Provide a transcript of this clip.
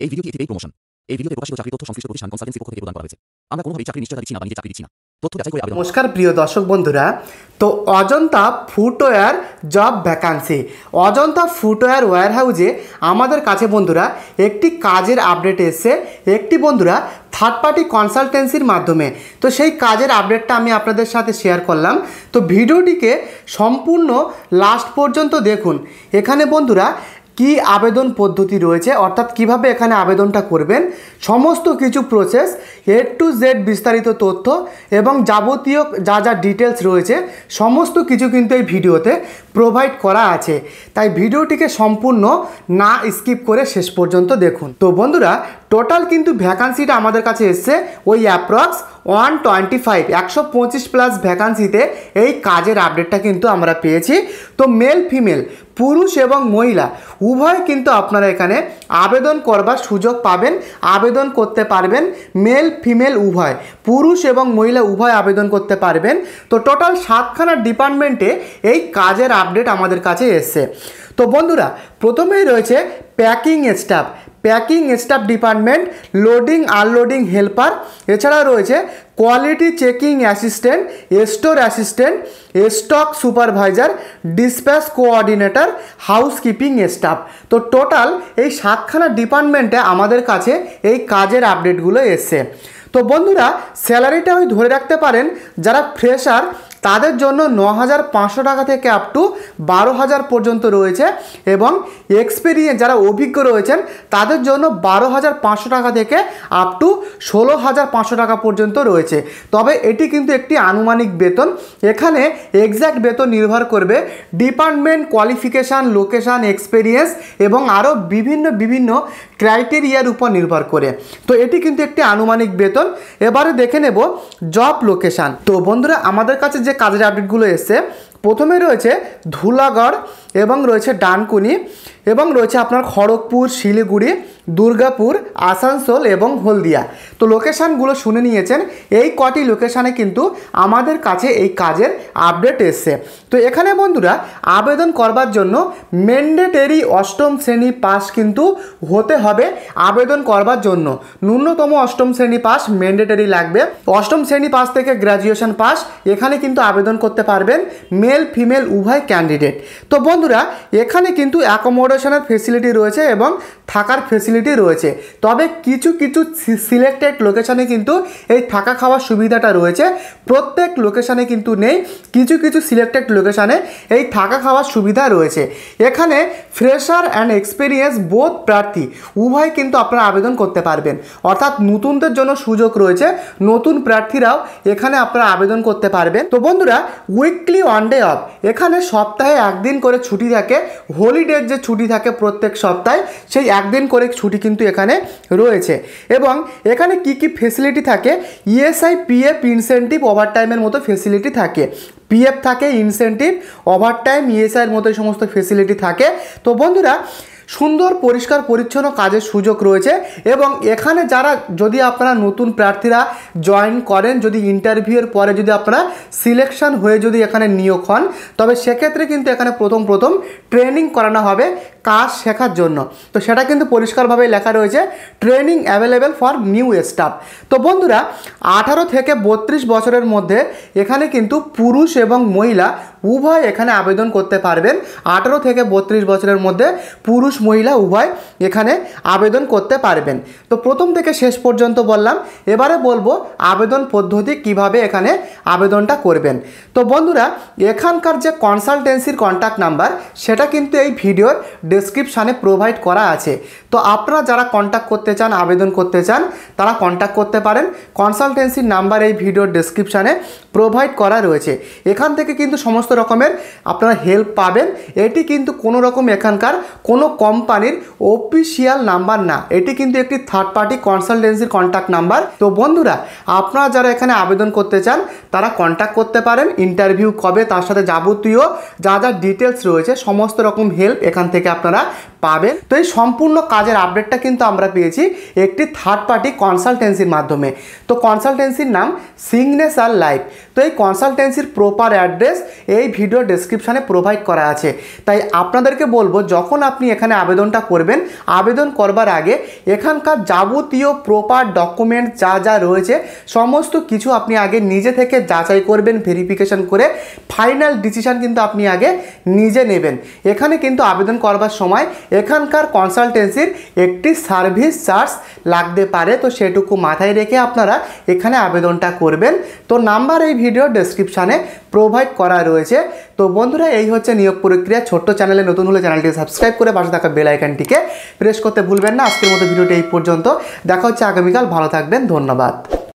এই ভিডিওটি একটি পেইড প্রমোশন। এই ভিডিওতে প্রকাশিত চাকরি তথ্য সংশ্লিষ্ট প্রতিষ্ঠান কনসালটেন্সির পক্ষ থেকে প্রদান করা হয়েছে। আমরা কোনোভাবেই চাকরি নিশ্চয়তা দিচ্ছি না বা নিজে চাকরি দিচ্ছি না। তথ্য যাচাই করে আবেদন। নমস্কার প্রিয় দর্শক বন্ধুরা, তো Ajanta footwear job vacancy, Ajanta footwear ওয়্যারহাউসে আমাদের কাছে বন্ধুরা একটি কাজের আপডেট এসছে, একটি বন্ধুরা থার্ড পার্টি কনসালটেন্সির মাধ্যমে। তো সেই কাজের আপডেটটা আমি আপনাদের সাথে শেয়ার করলাম। তো ভিডিওটিকে সম্পূর্ণ লাস্ট পর্যন্ত দেখুন। এখানে বন্ধুরা কি আবেদন পদ্ধতি রয়েছে, অর্থাৎ কিভাবে এখানে আবেদনটা করবেন, সমস্ত কিছু প্রসেস A to Z বিস্তারিত তথ্য এবং যাবতীয় যা যা ডিটেলস রয়েছে সমস্ত কিছু কিন্তু এই ভিডিওতে প্রোভাইড করা আছে। তাই ভিডিওটিকে সম্পূর্ণ না স্কিপ করে শেষ পর্যন্ত দেখুন। তো বন্ধুরা টোটাল কিন্তু ভ্যাকান্সিটা আমাদের কাছে এসছে ওই অ্যাপ্রক্স 125 প্লাস ভ্যাকান্সিতে এই কাজের আপডেটটা কিন্তু আমরা পেয়েছি। তো মেল ফিমেল পুরুষ এবং মহিলা উভয় কিন্তু আপনারা এখানে আবেদন করবার সুযোগ পাবেন, আবেদন করতে পারবেন। মেল ফিমেল উভয়, পুরুষ এবং মহিলা উভয় আবেদন করতে পারবেন। তো টোটাল 7খানা ডিপার্টমেন্টে এই কাজের আপডেট আমাদের কাছে এসছে। তো বন্ধুরা প্রথমেই রয়েছে packing staff department, loading unloading helper, এছাড়া রয়েছে quality checking assistant, store assistant, stock supervisor, dispatch coordinator, housekeeping staff. তো টোটাল এই 7খানা ডিপার্টমেন্টে আমাদের কাছে এই কাজের আপডেটগুলো এসছে। তো বন্ধুরা স্যালারিটা ওই ধরে রাখতে পারেন, যারা ফ্রেশার তাদের জন্য 9,500 টাকা থেকে আপ টু 12,000 পর্যন্ত রয়েছে, এবং এক্সপিরিয়েন্স যারা অভিজ্ঞ রয়েছেন তাদের জন্য 12,500 টাকা থেকে আপ টু 16,500 টাকা পর্যন্ত রয়েছে। তবে এটি কিন্তু একটি আনুমানিক বেতন, এখানে এক্স্যাক্ট বেতন নির্ভর করবে ডিপার্টমেন্ট, কোয়ালিফিকেশান, লোকেশান, এক্সপিরিয়েন্স এবং আরও বিভিন্ন ক্রাইটেরিয়ার উপর নির্ভর করে। তো এটি কিন্তু একটি আনুমানিক বেতন। এবারে দেখে নেব জব লোকেশান। তো বন্ধুরা আমাদের কাছে যে কাজের আপডেটগুলো এসছে, প্রথমে রয়েছে ধুলাগড় এবং রয়েছে ডানকুনি এবং রয়েছে আপনার খড়গপুর, শিলিগুড়ি, দুর্গাপুর, আসানসোল এবং হলদিয়া। তো লোকেশানগুলো শুনে নিয়েছেন, এই কটি লোকেশানে কিন্তু আমাদের কাছে এই কাজের আপডেট এসছে। তো এখানে বন্ধুরা আবেদন করবার জন্য ম্যান্ডেটরি 8ম শ্রেণী পাস কিন্তু হতে হবে। আবেদন করবার জন্য ন্যূনতম 8ম শ্রেণী পাস ম্যান্ডেটরি লাগবে। 8ম শ্রেণী পাস থেকে গ্র্যাজুয়েশন পাস এখানে কিন্তু আবেদন করতে পারবেন মেল ফিমেল উভয় ক্যান্ডিডেট। তো বন্ধুরা এখানে কিন্তু অ্যাকোমোডেশনের ফেসিলিটি রয়েছে এবং থাকার ফেসিলিটি রয়েছে। তবে কিছু সিলেক্টেড লোকেশানে কিন্তু এই থাকা খাওয়ার সুবিধাটা রয়েছে, প্রত্যেক লোকেশানে কিন্তু নেই। কিছু সিলেক্টেড লোকেশানে এই থাকা খাওয়ার সুবিধা রয়েছে। এখানে ফ্রেশার অ্যান্ড এক্সপিরিয়েন্স বোথ প্রার্থী উভয় কিন্তু আপনারা আবেদন করতে পারবেন, অর্থাৎ নতুনদের জন্য সুযোগ রয়েছে, নতুন প্রার্থীরাও এখানে আপনারা আবেদন করতে পারবেন। তো বন্ধুরা উইকলি 1 ডে অফ, এখানে সপ্তাহে একদিন করে ছুটি থাকে। হলিডের যে ছুটি থাকে প্রত্যেক সপ্তাহে, সেই একদিন করে ছুটি কিন্তু এখানে রয়েছে। এবং এখানে কি ফেসিলিটি থাকে, ইএসআই, পিএফ, ইনসেন্টিভ, ওভারটাইমের মতো ফেসিলিটি থাকে। পিএফ থাকে, ইনসেন্টিভ, ওভারটাইম, ইএসআইয়ের মতো এই সমস্ত ফেসিলিটি থাকে। তো বন্ধুরা সুন্দর পরিষ্কার পরিচ্ছন্ন কাজের সুযোগ রয়েছে। এবং এখানে যারা যদি আপনারা নতুন প্রার্থীরা জয়েন করেন, যদি ইন্টারভিউয়ের পরে যদি আপনারা সিলেকশন হয়ে যদি এখানে নিয়োগ হন, তবে সেক্ষেত্রে কিন্তু এখানে প্রথম ট্রেনিং করানো হবে কাজ শেখার জন্য। তো সেটা কিন্তু পরিষ্কারভাবে লেখা রয়েছে, training available for new staff. তো বন্ধুরা 18 থেকে 32 বছরের মধ্যে এখানে কিন্তু পুরুষ এবং মহিলা উভয় এখানে আবেদন করতে পারবেন। 18 থেকে 32 বছরের মধ্যে পুরুষ মহিলা উভয় এখানে আবেদন করতে পারবেন। তো প্রথম থেকে শেষ পর্যন্ত বললাম, এবারে বলবো আবেদন পদ্ধতি কিভাবে এখানে আবেদনটা করবেন। তো বন্ধুরা এখানকার যে কনসালটেন্সির কন্ট্যাক্ট নাম্বার সেটা কিন্তু এই ভিডিওর ডেসক্রিপশানে প্রোভাইড করা আছে। তো আপনারা যারা কন্ট্যাক্ট করতে চান, আবেদন করতে চান, তারা কন্ট্যাক্ট করতে পারেন। কনসালটেন্সির নাম্বার এই ভিডিওর ডেসক্রিপশানে প্রোভাইড করা রয়েছে। এখান থেকে কিন্তু সমস্ত রকমের আপনারা হেল্প পাবেন। এটি কিন্তু কোনো রকম এখানকার কোনো কোম্পানির অফিসিয়াল নাম্বার না, এটি কিন্তু একটি থার্ড পার্টি কনসালটেন্সির কন্ট্যাক্ট নাম্বার। তো বন্ধুরা আপনারা যারা এখানে আবেদন করতে চান তারা কন্ট্যাক্ট করতে পারেন। ইন্টারভিউ কবে, তার সাথে যাবতীয় যা ডিটেলস রয়েছে সমস্ত রকম হেল্প এখান থেকে আপনারা পাবেন। তো এই সম্পূর্ণ কাজের আপডেটটা কিন্তু আমরা পেয়েছি একটি থার্ড পার্টি কনসালটেন্সির মাধ্যমে। তো কনসালটেন্সির নাম সিগনেচার লাইফ। তো এই কনসালটেন্সির প্রপার অ্যাড্রেস এই ভিডিও ডেসক্রিপশানে প্রোভাইড করা আছে। তাই আপনাদেরকে বলবো, যখন আপনি এখানে আবেদনটা করবেন, আবেদন করবার আগে এখানকার যাবতীয় প্রপার ডকুমেন্ট যা যা রয়েছে সমস্ত কিছু আপনি আগে নিজে থেকে যাচাই করবেন, ভেরিফিকেশন করে ফাইনাল ডিসিশন কিন্তু আপনি আগে নিজে নেবেন। এখানে কিন্তু আবেদন করবার সময় এখানকার কনসালটেন্সির একটি সার্ভিস চার্জ লাগতে পারে। তো সেটুকু মাথায় রেখে আপনারা এখানে আবেদনটা করবেন। তো নাম্বার এই ভিডিও ডেসক্রিপশানে প্রোভাইড করা রয়েছে। তো বন্ধুরা, এই হচ্ছে নিয়োগ প্রক্রিয়া। ছোট্ট চ্যানেলে নতুন হলে চ্যানেলটিকে সাবস্ক্রাইব করে পাশে থাকা বেল আইকনটিকে প্রেস করতে ভুলবেন না। আজকের মতো ভিডিওটি এই পর্যন্ত। দেখা হচ্ছে আগামীকাল। ভালো থাকবেন। ধন্যবাদ।